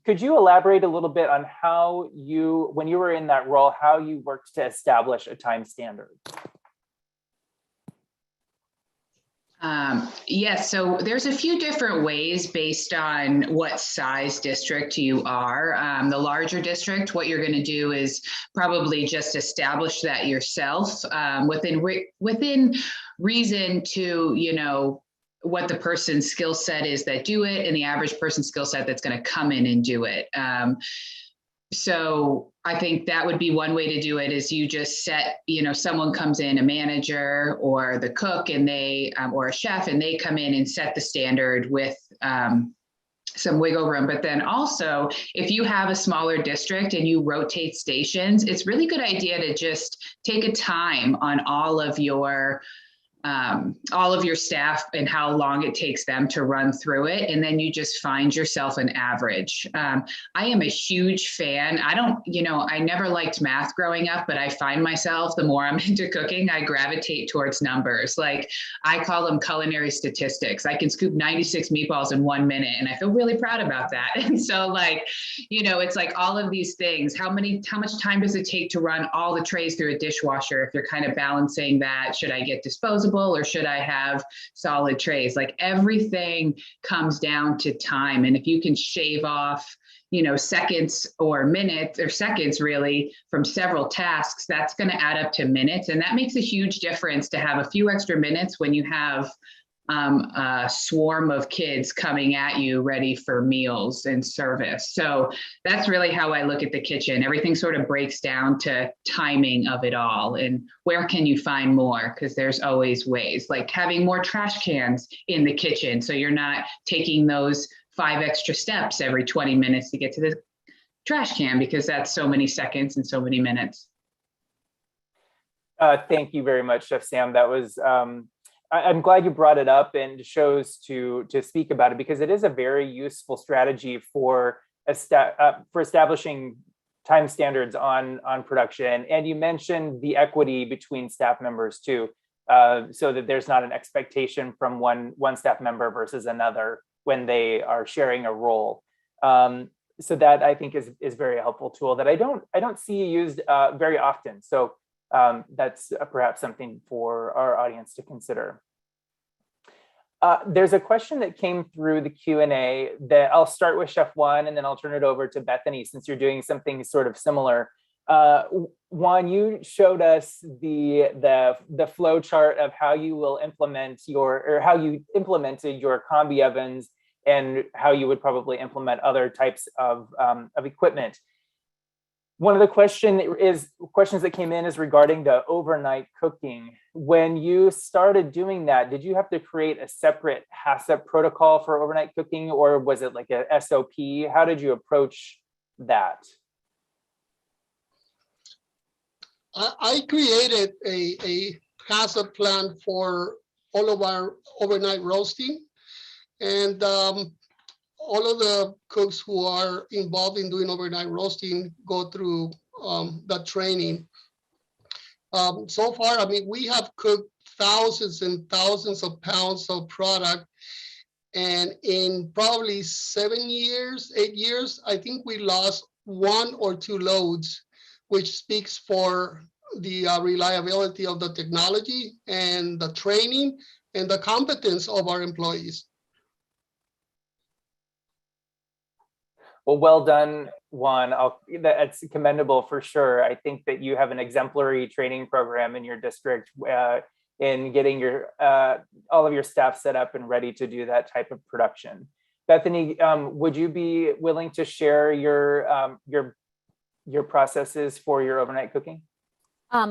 Could you elaborate a little bit on how when you were in that role, how you worked to establish a time standard? Yes, so there's a few different ways based on what size district you are. The larger district, what you're going to do is probably just establish that yourself within reason to, what the person's skill set is that do it, and the average person's skill set that's going to come in and do it. So I think that would be one way to do it, is you just set, someone comes in, a manager or the cook, and they, or a chef, and they come in and set the standard with some wiggle room. But then also, if you have a smaller district and you rotate stations, it's really good idea to just take a time on all of your all of your staff and how long it takes them to run through it. And then you just find yourself an average. I am a huge fan. I never liked math growing up, but I find myself, the more I'm into cooking, I gravitate towards numbers. Like I call them culinary statistics. I can scoop 96 meatballs in 1 minute and I feel really proud about that. And so it's like all of these things, how much time does it take to run all the trays through a dishwasher? If you're kind of balancing that, should I get disposable or should I have solid trays? Like everything comes down to time. And if you can shave off, seconds or minutes or seconds really from several tasks, that's going to add up to minutes. And that makes a huge difference to have a few extra minutes when you have a swarm of kids coming at you ready for meals and service. So that's really how I look at the kitchen. Everything sort of breaks down to timing of it all and where can you find more, because there's always ways, like having more trash cans in the kitchen so you're not taking those 5 extra steps every 20 minutes to get to the trash can, because that's so many seconds and so many minutes. Thank you very much, Chef Sam. That was I'm glad you brought it up and chose to speak about it, because it is a very useful strategy for establishing time standards on production. And you mentioned the equity between staff members too, so that there's not an expectation from one staff member versus another when they are sharing a role. So that I think is very helpful tool that I don't see used very often. So that's perhaps something for our audience to consider. There's a question that came through the Q&A that I'll start with Chef Juan, and then I'll turn it over to Bethany, since you're doing something sort of similar. Juan, you showed us the flow chart of how you will implemented your Combi Ovens and how you would probably implement other types of equipment. One of the questions that came in is regarding the overnight cooking. When you started doing that, did you have to create a separate HACCP protocol for overnight cooking, or was it like a SOP? How did you approach that? I created a HACCP plan for all of our overnight roasting, and all of the cooks who are involved in doing overnight roasting go through that training. So far, I mean, we have cooked thousands and thousands of pounds of product. And in probably 8 years, I think we lost 1 or 2 loads, which speaks for the reliability of the technology and the training and the competence of our employees. Well done, Juan. That's commendable for sure. I think that you have an exemplary training program in your district in getting your all of your staff set up and ready to do that type of production. Bethany, would you be willing to share your processes for your overnight cooking?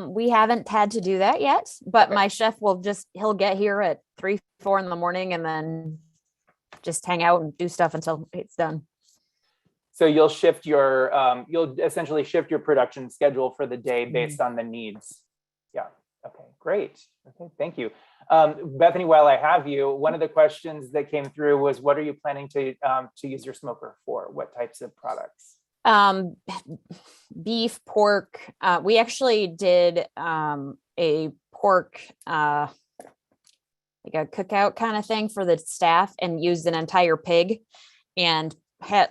We haven't had to do that yet, but my chef he'll get here at 3, 4 in the morning and then just hang out and do stuff until it's done. So you'll essentially shift your production schedule for the day based on the needs. Yeah. Okay, great. Okay, thank you. Bethany, while I have you, one of the questions that came through was, what are you planning to use your smoker for? What types of products? Beef, pork. We actually did a pork like a cookout kind of thing for the staff and used an entire pig and had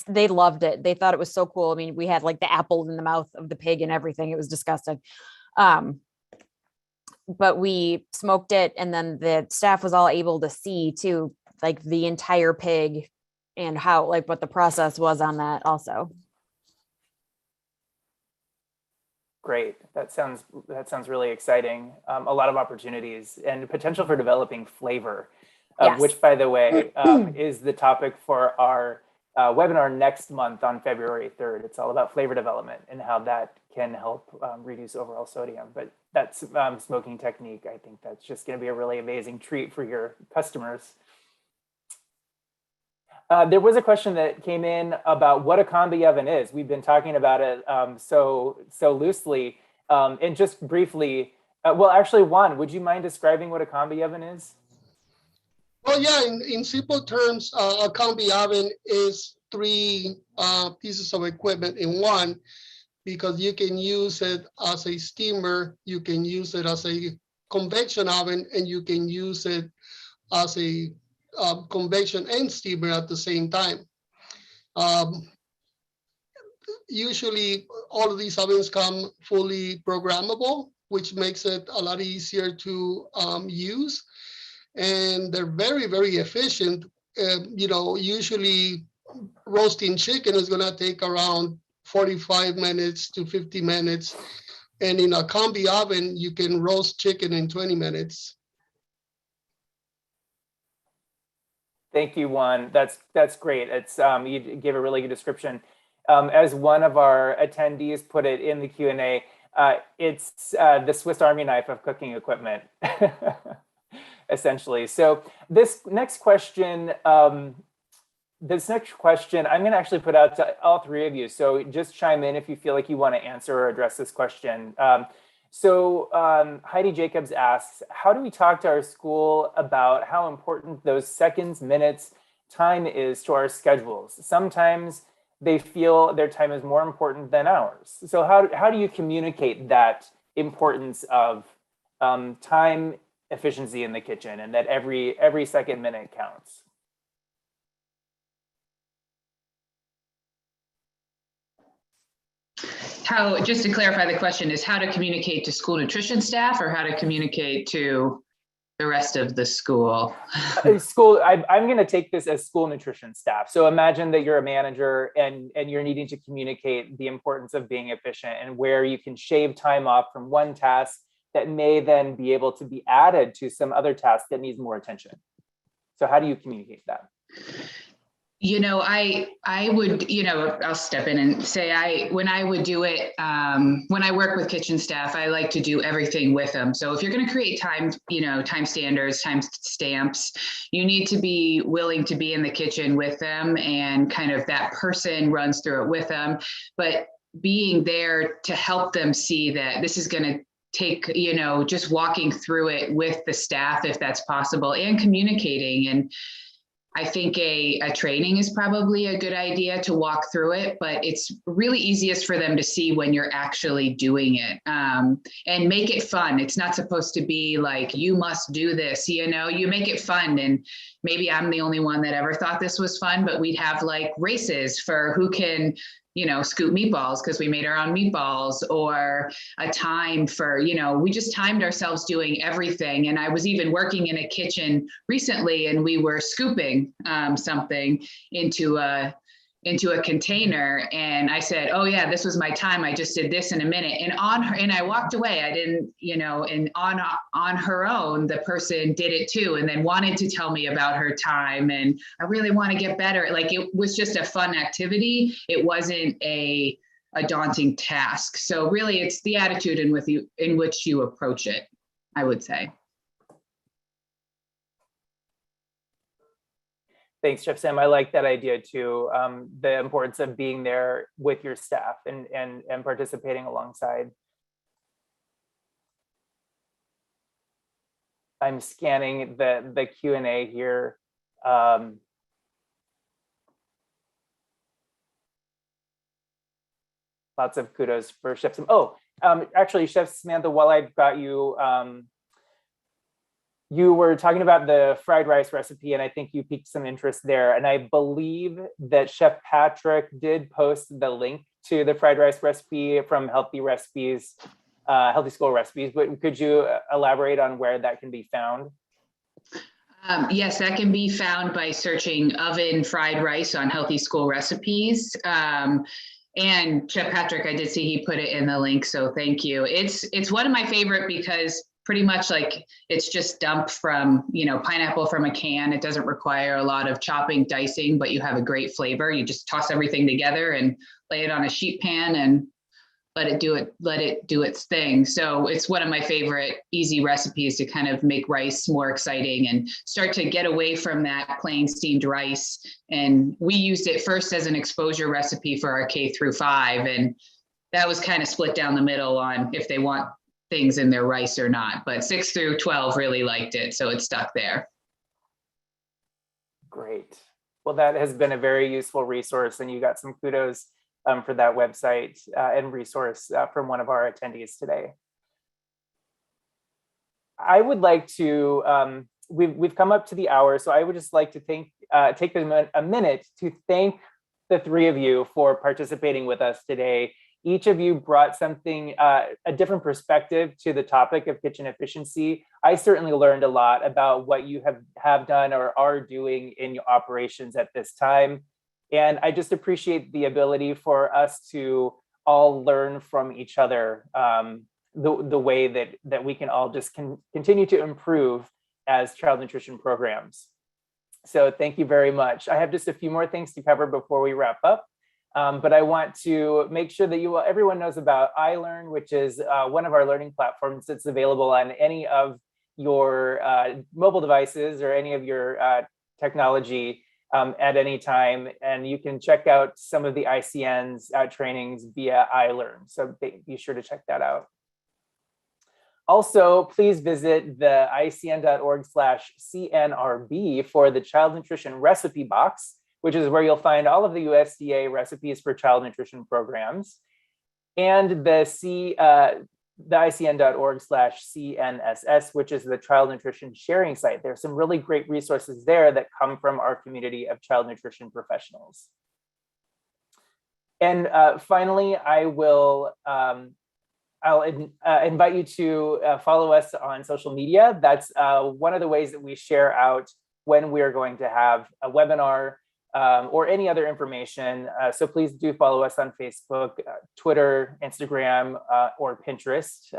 they loved it. They thought it was so cool. I mean, we had like the apple in the mouth of the pig and everything. It was disgusting. But we smoked it, and then the staff was all able to see too, like the entire pig and how, like, what the process was on that also. Great. That sounds really exciting. A lot of opportunities and potential for developing flavor, Yes. Which, by the way, is the topic for our webinar next month on February 3rd. It's all about flavor development and how that can help reduce overall sodium. But that's smoking technique. I think that's just going to be a really amazing treat for your customers. There was a question that came in about what a Combi oven is. We've been talking about it so loosely. And just briefly, Well, actually, Juan, would you mind describing what a combi oven is? Well, yeah, in simple terms, a combi oven is three pieces of equipment in one, because you can use it as a steamer, you can use it as a convection oven, and you can use it as a convection and steamer at the same time. Usually, all of these ovens come fully programmable, which makes it a lot easier to use. And they're very, very efficient. Usually roasting chicken is going to take around 45 minutes to 50 minutes. And in a combi oven, you can roast chicken in 20 minutes. Thank you, Juan. That's great. It's you gave a really good description. As one of our attendees put it in the Q&A, it's the Swiss Army knife of cooking equipment, essentially. So this next question, I'm going to actually put out to all three of you. So just chime in if you feel like you want to answer or address this question. Heidi Jacobs asks, how do we talk to our school about how important those seconds, minutes, time is to our schedules? Sometimes they feel their time is more important than ours. So how do you communicate that importance of time efficiency in the kitchen, and that every second, minute counts? How, just to clarify, the question is how to communicate to school nutrition staff, or how to communicate to the rest of the school? I'm going to take this as school nutrition staff. So imagine that you're a manager and you're needing to communicate the importance of being efficient, and where you can shave time off from one task that may then be able to be added to some other task that needs more attention. So how do you communicate that? I would, I'll step in and say when I would do it, when I work with kitchen staff, I like to do everything with them. So if you're going to create time standards, time stamps, you need to be willing to be in the kitchen with them, and kind of that person runs through it with them, but being there to help them see that this is going to take, just walking through it with the staff, if that's possible, and communicating. And I think a training is probably a good idea to walk through it, but it's really easiest for them to see when you're actually doing it, and make it fun. It's not supposed to be like, you must do this, you make it fun. And maybe I'm the only one that ever thought this was fun, but we'd have like races for who can, scoop meatballs, because we made our own meatballs, or a time for, we just timed ourselves doing everything. And I was even working in a kitchen recently, and we were scooping something into a container, and I said, oh yeah, this was my time, I just did this in a minute. And I walked away. I didn't, and on her own, the person did it too, and then wanted to tell me about her time. And I really want to get better. Like, it was just a fun activity. It wasn't a daunting task. So really, it's the attitude in which you approach it, I would say. Thanks, Chef Sam. I like that idea too. The importance of being there with your staff and participating alongside. I'm scanning the Q&A here. Lots of kudos for Chef Sam. Oh, actually, Chef Samantha, while I've got you, you were talking about the fried rice recipe, and I think you piqued some interest there. And I believe that Chef Patrick did post the link to the fried rice recipe from Healthy School Recipes. But could you elaborate on where that can be found? Yes, that can be found by searching oven fried rice on Healthy School Recipes. And Chef Patrick, I did see he put it in the link, so thank you. It's one of my favorite, because pretty much like it's just dumped from, pineapple from a can. It doesn't require a lot of chopping, dicing, but you have a great flavor. You just toss everything together and lay it on a sheet pan and let it do its thing. So it's one of my favorite easy recipes to kind of make rice more exciting and start to get away from that plain steamed rice. And we used it first as an exposure recipe for our K through 5. And that was kind of split down the middle on if they want things in their rice or not, but 6 through 12 really liked it, so it stuck there. Great. Well, that has been a very useful resource, and you got some kudos for that website and resource from one of our attendees today. I would like to, we've come up to the hour, so I would just like to take a minute to thank the three of you for participating with us today. Each of you brought something, a different perspective to the topic of kitchen efficiency. I certainly learned a lot about what you have done or are doing in your operations at this time. And I just appreciate the ability for us to all learn from each other, the way that we can all just continue to improve as child nutrition programs. So thank you very much. I have just a few more things to cover before we wrap up. But I want to make sure that everyone knows about iLearn, which is one of our learning platforms that's available on any of your mobile devices or any of your technology at any time. And you can check out some of the ICN's trainings via iLearn. So be sure to check that out. Also, please visit the icn.org/CNRB for the Child Nutrition Recipe Box, which is where you'll find all of the USDA recipes for child nutrition programs, and the icn.org/CNSS, which is the Child Nutrition Sharing Site. There's some really great resources there that come from our community of child nutrition professionals. And finally, I'll invite you to follow us on social media. That's one of the ways that we share out when we're going to have a webinar or any other information. So please do follow us on Facebook, Twitter, Instagram, or Pinterest.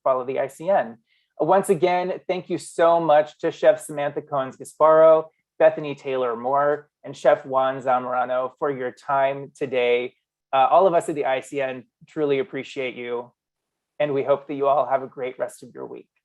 Follow the ICN. Once again, thank you so much to Chef Samantha Cohens-Gasparo, Bethany Taylor-Moore, and Chef Juan Zamorano for your time today. All of us at the ICN truly appreciate you, and we hope that you all have a great rest of your week.